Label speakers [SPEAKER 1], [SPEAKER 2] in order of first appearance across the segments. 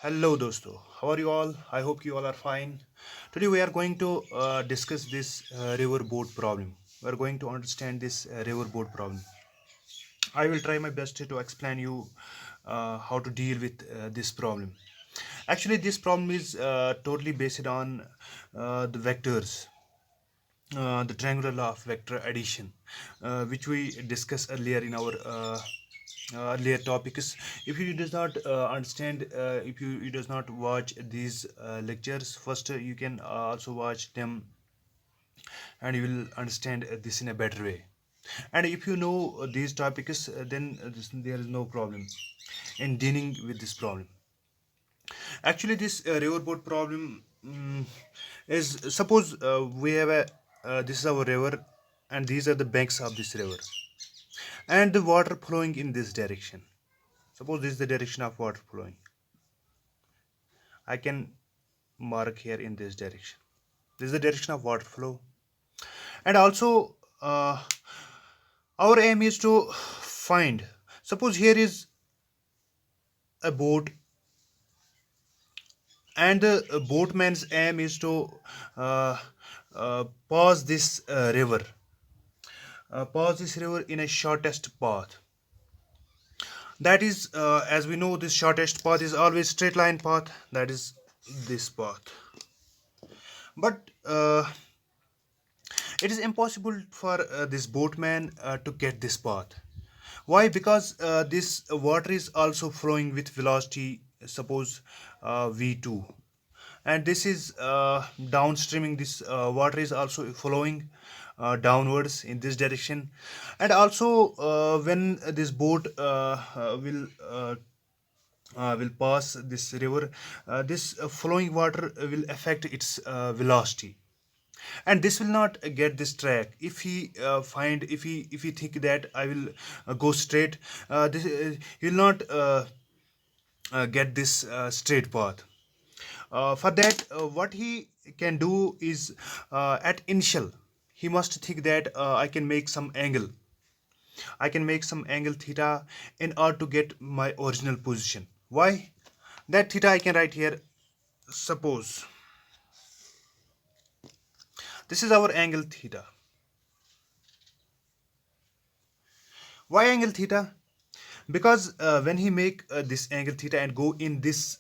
[SPEAKER 1] Hello, dosto. How are you all? I hope you all are fine. Today we are going to discuss this river boat problem. We are going to understand this river boat problem. I will try my best to explain you how to deal with this problem. Actually, this problem is totally based on the vectors, the triangular law of vector addition, which we discussed earlier in our earlier topics. If you does not understand, if you does not watch these lectures, first you can also watch them, and you will understand this in a better way. And if you know these topics, then there is no problem in dealing with this problem. Actually, this riverboat problem is, suppose we have a this is our river, and these are the banks of this river, and the water flowing in this direction. Suppose this is the direction of water flowing. I can mark here in this direction. This is the direction of water flow, and also our aim is to find. Suppose here is a boat, and the boatman's aim is to uh, pass this river in a shortest path. That is, as we know, this shortest path is always straight line path. That is this path. But it is impossible for this boatman to get this path. Why? Because this water is also flowing with velocity, suppose v2, and this is downstreaming. This water is also flowing downwards in this direction, and also when this boat will pass this river, this flowing water will affect its velocity, and this will not get this track. If he if he think that I will go straight, this he will not get this straight path. For that, what he can do is, at initial, he must think that I can make some angle theta in order to get my original position. Why? That theta I can write here. Suppose this is our angle theta. Why angle theta? Because when he make this angle theta and go in this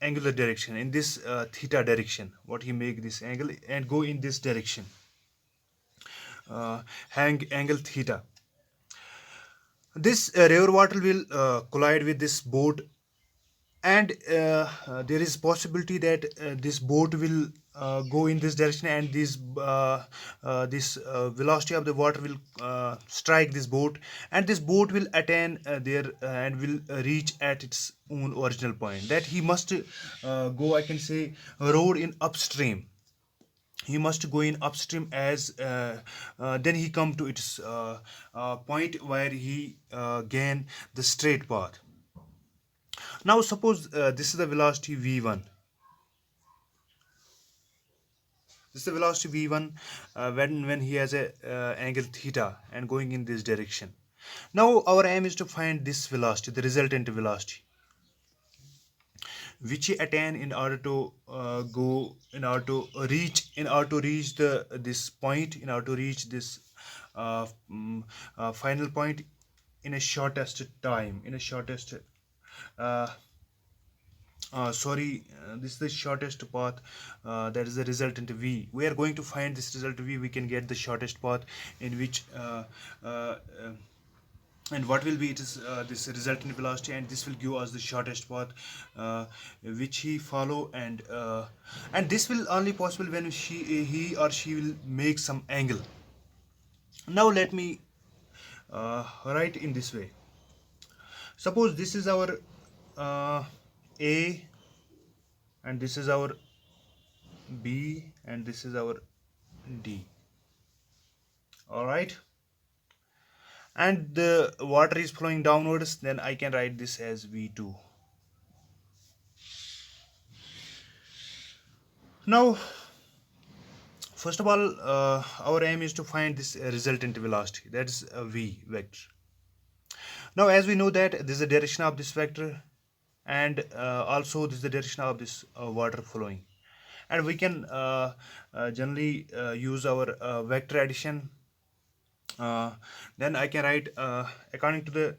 [SPEAKER 1] angular direction, in this theta direction, what he make this angle and go in this direction, hang angle theta, this river water will collide with this boat, and there is possibility that this boat will go in this direction, and this velocity of the water will strike this boat, and this boat will attain there and will reach at its own original point. That he must go, I can say, road in upstream. He must go in upstream, as then he come to its point where he gain the straight path. Now suppose this is the velocity v1. This is the velocity v1 when he has a angle theta and going in this direction. Now our aim is to find this velocity, the resultant velocity, which he attain in order to go, in order to reach the this point, in order to reach this final point in a shortest time, in a shortest uh, this is the shortest path. That is the resultant v. We are going to find this result v. We can get the shortest path in which and what will be it is this resultant velocity, and this will give us the shortest path which he follow, and this will only possible when he or she will make some angle. Now let me write in this way. Suppose this is our a, and this is our b, and this is our d. All right, and the water is flowing downwards, then I can write this as v2. Now first of all, our aim is to find this resultant velocity, that is a v vector. Now as we know that this is the direction of this vector, and also this is the direction of this water flowing. And we can generally use our vector addition. uh, then I can write according to the,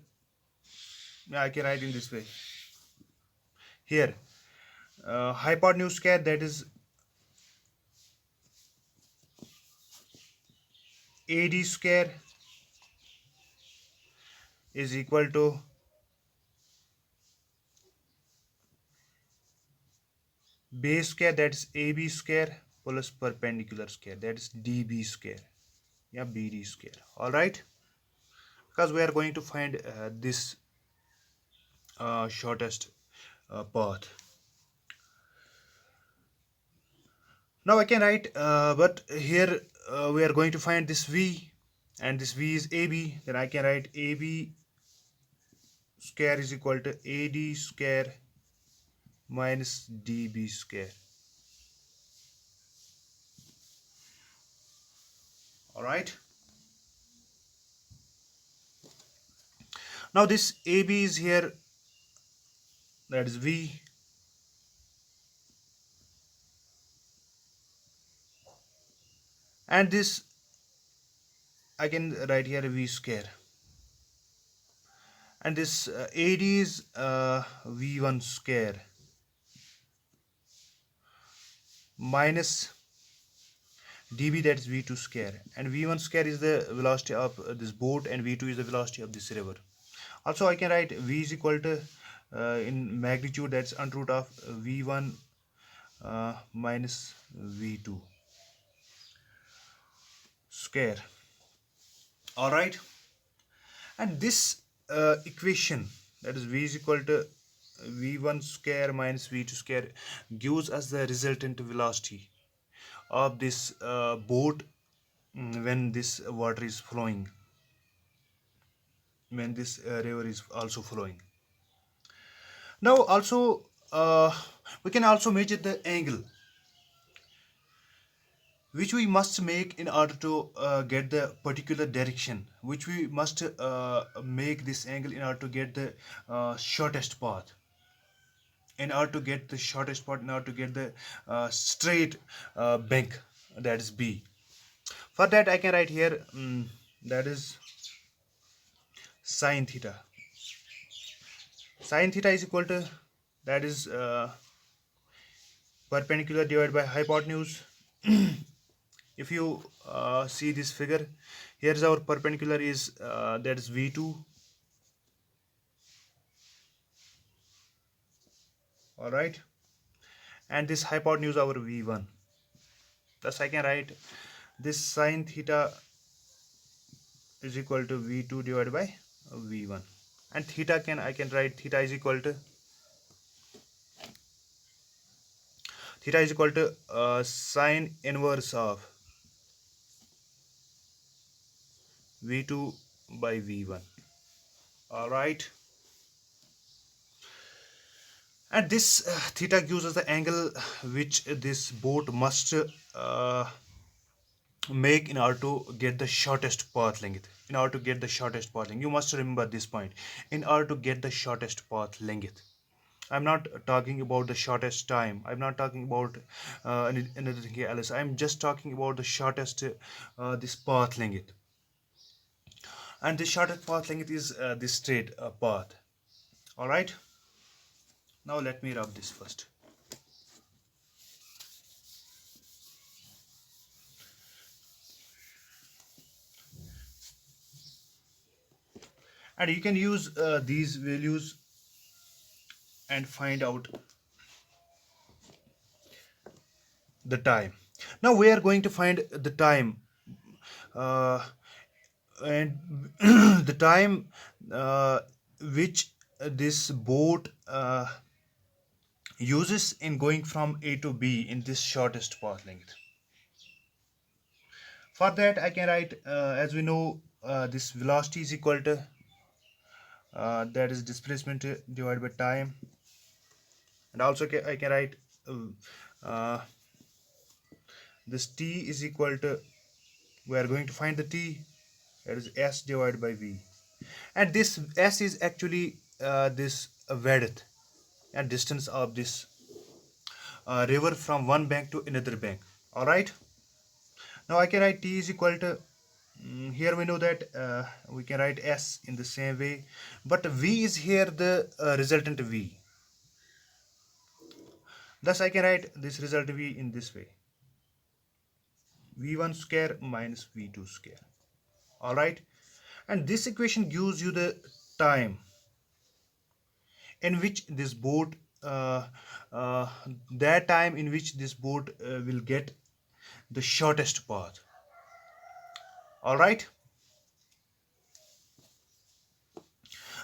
[SPEAKER 1] yeah, I can write in this way here. Hypotenuse square, that is AD square, is equal to base square, that is AB square, plus perpendicular square, that is DB square, yeah, BD square. All right, because we are going to find this shortest path. Now I can write, but here we are going to find this V, and this V is AB. Then I can write AB square is equal to AD square minus DB square. All right. Now this AB is here, that is V, and this I can write here V square, and this AD is V1 square minus dB, that is V2 square, and V1 square is the velocity of this boat, and V2 is the velocity of this river. Also I can write V is equal to in magnitude, that's under root of V1 minus V2 square. All right, and this equation, that is V is equal to V1 square minus V2 square, gives us the resultant velocity of this boat when this water is flowing, when this river is also flowing. Now also we can also measure the angle which we must make in order to get the particular direction, which we must make this angle in order to get the shortest path, in order to get the shortest path, in order to get the straight bank, that is B. For that I can write here, that is sine theta. Sine theta is equal to, that is perpendicular divided by hypotenuse. If you see this figure, here is our perpendicular is that is V2. All right, and this hypotenuse our V1. Thus I can write this sine theta is equal to V2 divided by V1, and theta I can write theta is equal to sine inverse of V2 by V1. All right, and this theta gives us the angle which this boat must make in order to get the shortest path length. In order to get the shortest path length, you must remember this point. In order to get the shortest path length, I'm not talking about the shortest time, I'm not talking about anything else, I'm just talking about the shortest this path length. And the shortest path length is this straight path. All right, now let me rub this first. And you can use these values and find out the time. Now we are going to find the time, uh, and the time which this boat uses in going from A to B in this shortest path length. For that I can write, as we know, this velocity is equal to that is displacement divided by time, and also I can write uh, this t is equal to, we are going to find the t, that is s divided by v, and this s is actually this width, and distance of this river from one bank to another bank. All right. Now I can write t is equal to, here we know that we can write s in the same way, but v is here the resultant v. Thus I can write this result v in this way: v1 square minus v2 square. All right. And this equation gives you the time in which this boat uh, that time in which this boat will get the shortest path. All right.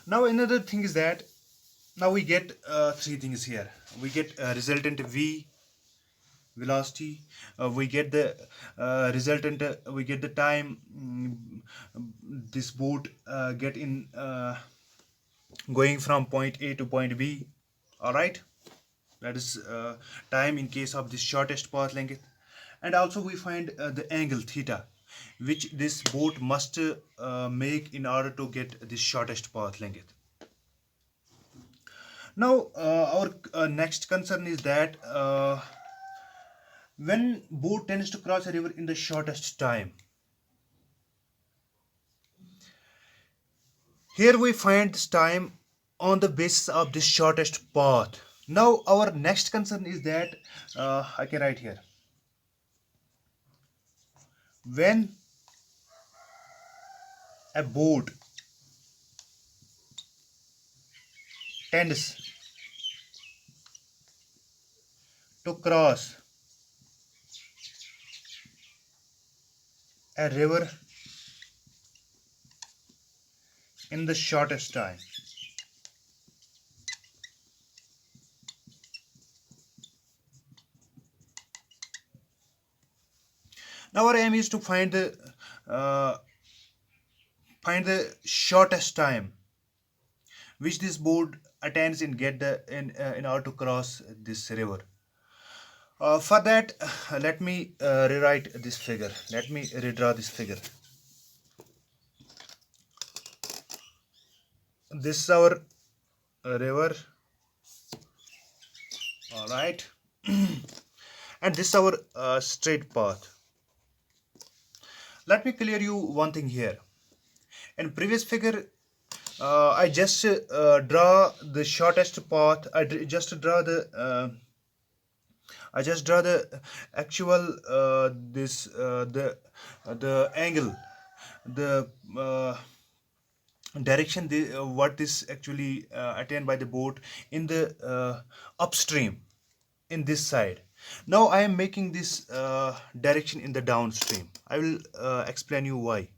[SPEAKER 1] Now another thing is that now we get three things here. We get resultant v velocity, we get the resultant, we get the time this boat get in going from point A to point B. All right. That is time in case of this shortest path length. And also we find the angle theta which this boat must make in order to get this shortest path length. Now our next concern is that when boat tends to cross a river in the shortest time, here we find this time on the basis of this shortest path. Now our next concern is that I can write here, when a boat tends to cross a river in the shortest time, now our aim is to uh, find the shortest time which this boat attains in get the in order to cross this river. For that, let me rewrite this figure. Let me redraw this figure. This is our river. All right. And this is our straight path. Let me clear you one thing here. In previous figure, I just draw the shortest path. I just draw the actual this the angle, the direction what is actually attained by the boat in the upstream in this side. Now I am making this direction in the downstream. I will explain you why.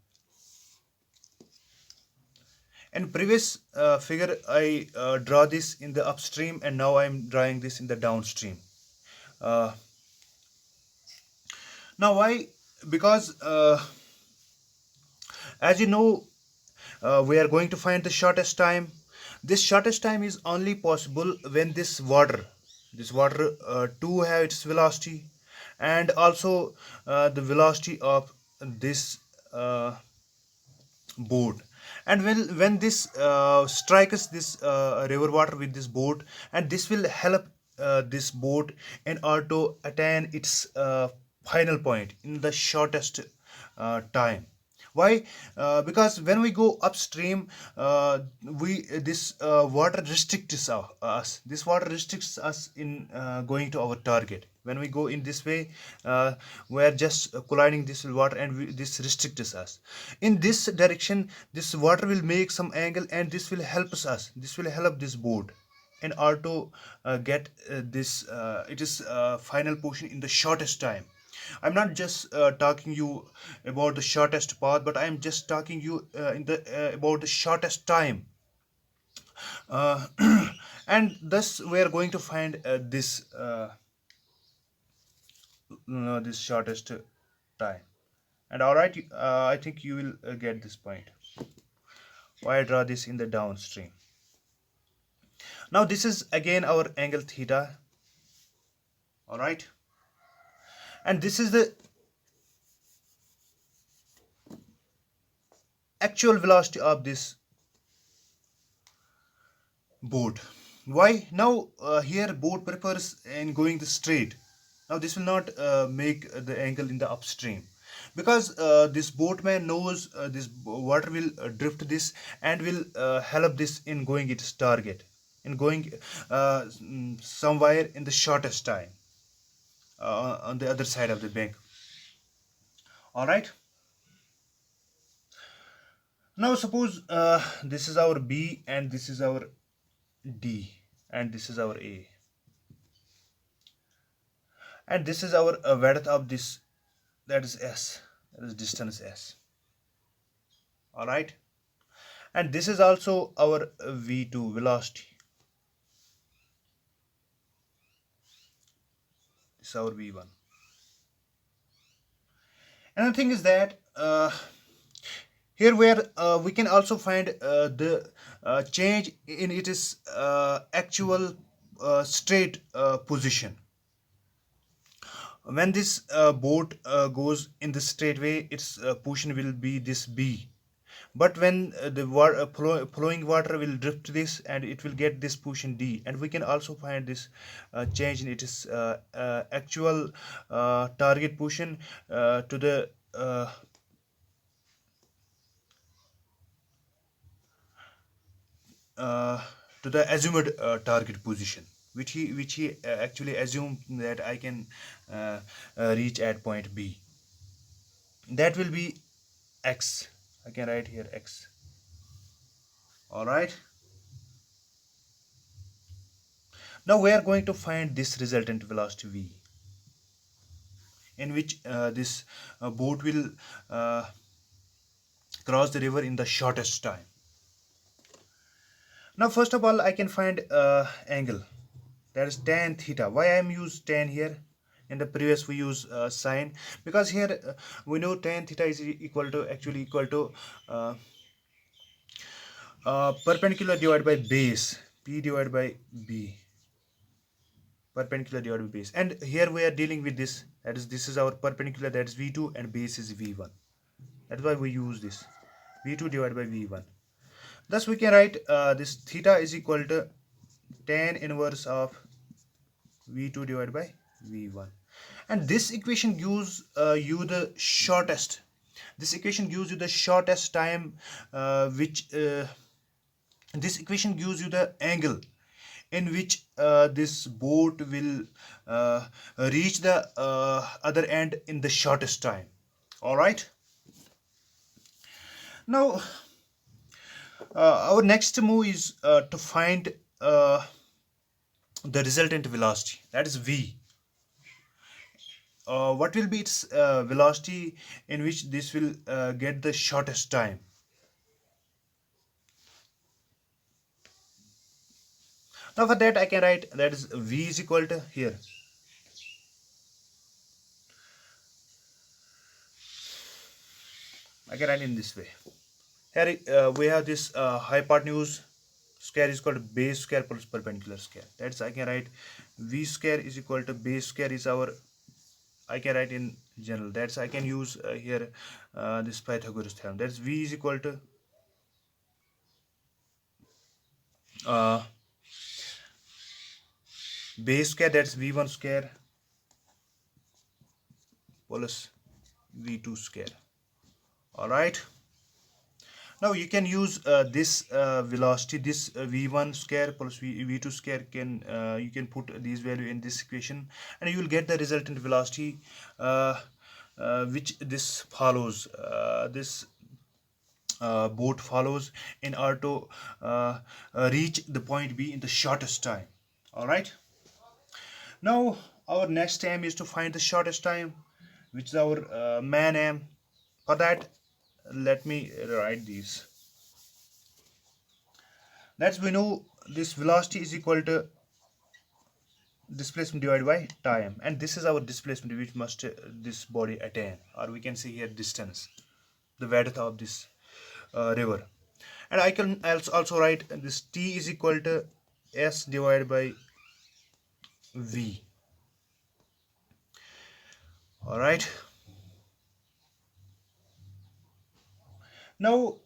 [SPEAKER 1] In previous figure I draw this in the upstream, and now I am drawing this in the downstream. uh, Now why? Because as you know, we are going to find the shortest time. This shortest time is only possible when this water too have its velocity, and also the velocity of this boat. And when this strikes this river water with this boat, and this will help this boat in order to attain its final point in the shortest time. Why? Because when we go upstream, we this water restricts us. This water restricts us in going to our target. When we go in this way, we are just colliding this water, and this restricts us. In this direction, this water will make some angle, and this will help us. This will help this boat in order to get this it is final portion in the shortest time. I'm not just talking you about the shortest path, but I'm just talking you in the about the shortest time. uh, and thus we are going to find this shortest time. And all right, I think you will get this point why I draw this in the downstream. Now this is again our angle theta. All right. And this is the actual velocity of this boat. Why now? Here boat prefers in going the straight. Now this will not make the angle in the upstream, because this boatman knows this water will drift this and will help this in going its target, in going somewhere in the shortest time on the other side of the bank. All right. Now suppose this is our B and this is our D and this is our A, and this is our width of this, that is S, that is distance S. All right, and this is also our V2 velocity. This is our V1. Another thing is that here where we can also find the change in its actual straight position. When this boat goes in the straight way, its position will be this B. But when the flowing water will drift this, and it will get this position D. And we can also find this change in its actual target position uh, to the assumed target position, which he actually assumed that I can reach at point B. That will be X. I can write here X. All right. Now we are going to find this resultant velocity V, in which this boat will uh, cross the river in the shortest time. Now first of all I can find angle, that is tan theta. Why I am use tan here? In the previous we use sine, because here we know tan theta is equal to, actually equal to perpendicular divided by base, P divided by B, perpendicular divided by base. And here we are dealing with this, that is, this is our perpendicular, that is V2, and base is V1. That's why we use this V2 divided by V1. Thus we can write this theta is equal to tan inverse of V2 divided by V1. And this equation gives you the shortest, this equation gives you the shortest time which this equation gives you the angle in which this boat will reach the other end in the shortest time. All right. Now our next move is to find the resultant velocity, that is V. What will be its velocity in which this will get the shortest time? Now for that I can write, that is V is equal to, here I can write in this way. Here we have this hypotenuse square is equal to base square plus perpendicular square. That's, I can write V square is equal to base square is our, I can write in general. That's, I can use here this Pythagoras theorem. That's V is equal to uh, base square, that's V1 square plus V2 square. All right. Now you can use this velocity, this v1 square plus v2 square, can you can put these value in this equation, and you will get the resultant velocity which this follows, this boat follows in order to reach the point B in the shortest time. All right. Now our next aim is to find the shortest time, which is our main aim. For that, let me write these. That's, we know this velocity is equal to displacement divided by time, and this is our displacement which must this body attain, or we can see here distance, the width of this river. And I can also write this T is equal to S divided by V. All right. Now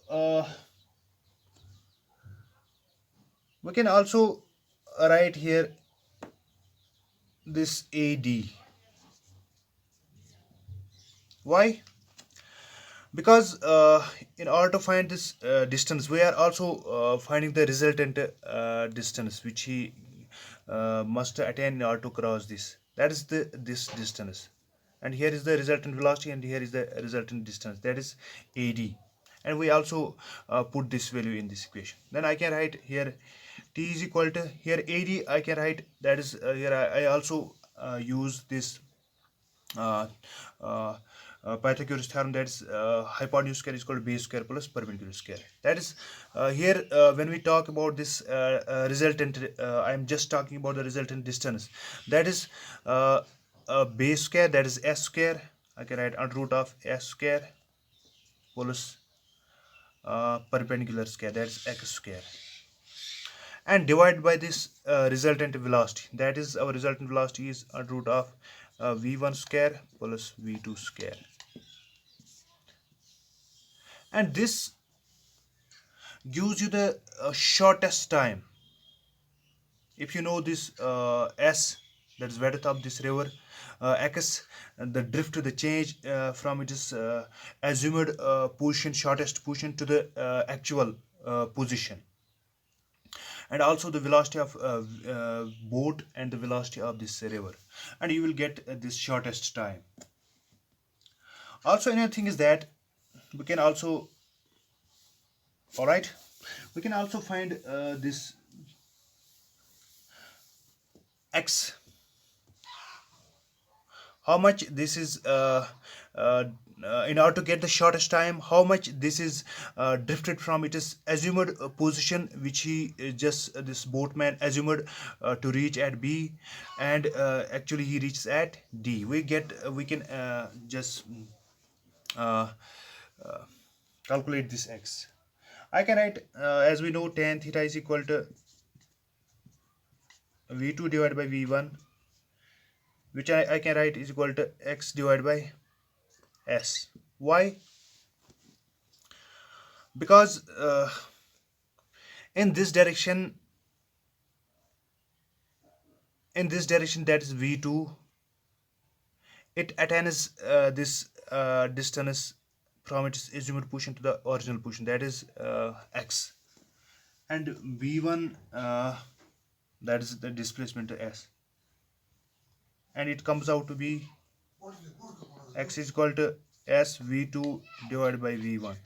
[SPEAKER 1] we can also write here this AD. Why? Because in order to find this distance, we are also finding the resultant distance which he must attain in order to cross this. That is this distance, and here is the resultant velocity, and here is the resultant distance, that is AD. And we also put this value in this equation. Then I can write here T is equal to, here AD I can write, that is here I also use this uh, uh, Pythagoras theorem, that is hypotenuse square is equal to base square plus perpendicular square. That is here when we talk about this resultant, I am just talking about the resultant distance. That is base square, that is s square. I can write under root of s square plus perpendicular square, that is x square, and divide by this resultant velocity. That is our resultant velocity is under root of v1 square plus v2 square. And this gives you the shortest time. If you know this s, that is width of this river, x, the drift, the change from its assumed position, shortest position, to the actual position, and also the velocity of boat and the velocity of this river, and you will get this shortest time. Also another thing is that we can also, all right, we can also find this x, how much this is uh, in order to get the shortest time, how much this is drifted from its assumed position, which he just this boatman assumed to reach at B, and actually he reaches at D. We can just uh, calculate this x. I can write as we know tan theta is equal to v2 divided by v1, which I can write is equal to x divided by s. Why? Because in this direction, that is v2, it attains this distance from its assumed position to the original position, that is x, and v1 that is the displacement s, and it comes out to be x is equal to s v2 divided by v1.